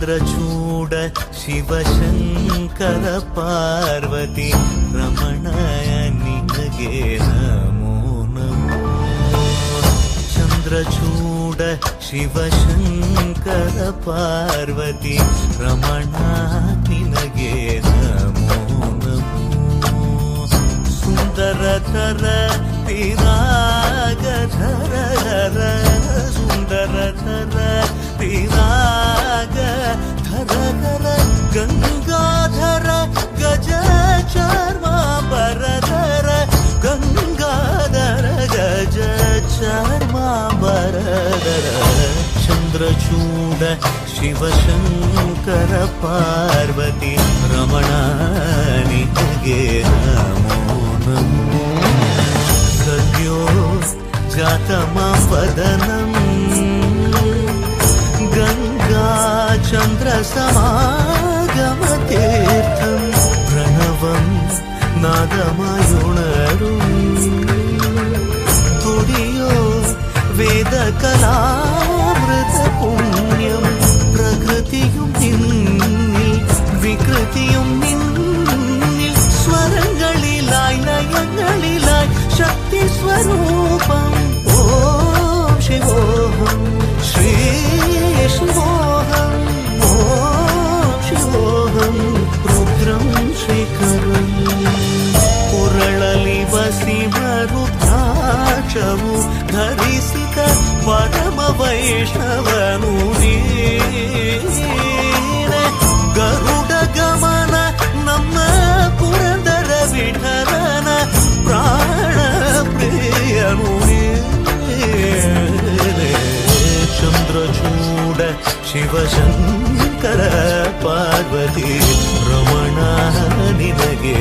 ಚಂದ್ರಚೂಡ ಶಿವಶಂಕರ ಪಾರ್ವತಿ ರಮಣ ನಿನಗೆ ನಮೋ ನಮೋ. ಚಂದ್ರಚೂಡ ಶಿವಶಂಕರ ಪಾರ್ವತಿ ರಮಣ ನಿನಗೆ ನಮೋ ನಮೋ. ಸುಂದರತರ ವಿರಾಗಧರ ಸುಂದರತರ ವಿರಾಗ ಧರ ಗಂಗಾಧರ ಗಜ ಚರ್ಮಾಂಬರಧರ ಗಂಗಾಧರ ಗಜ ಚರ್ಮಾಂಬರಧರ. ಚಂದ್ರಚೂಡ ಶಿವಶಂಕರ ಪಾರ್ವತಿ ರಮಣ ನಿನಗೆ ನಮೋ ನಮೋ. ಸದ್ಯೋ ಜಾತಮಾಪದನಂ ಗಂಗಾ ಚಂದ್ರ ಸಮಾಗಮತೀರ್ಥಂ ಪ್ರಣವಂ ನಾದಮಯುಣರು തുടിയോ വേദകലാമൃത പുണ്യം പ്രകൃതിയും നിന്നിൽ വികൃതിയും നിന്നിൽ സ്വരങ്ങളിലായി ലയങ്ങളിലായി ശക്തി സ്വരൂപം. ഓം ശിവോഹം ശ്രീ ശിവോഹം ഓം ശിവോഹം രുദ്രം ശേഖരം. ಕೊರಳಲಿ ವಸಿಮರುದ್ರಾಕ್ಷವು ಧರಿಸಿದ ಪರಮ ವೈಷ್ಣವನು ನೀನೆ. ಗರುಡ ಗಮನ ನಮ್ಮ ಪುರಂದರ ವಿಠಲನ ಪ್ರಾಣ ಪ್ರಿಯನು ನೀನೆ. ಚಂದ್ರಚೂಡ ಶಿವಶಂಕರ ಪಾರ್ವತಿ ರಮಣ ನಿನಗೆ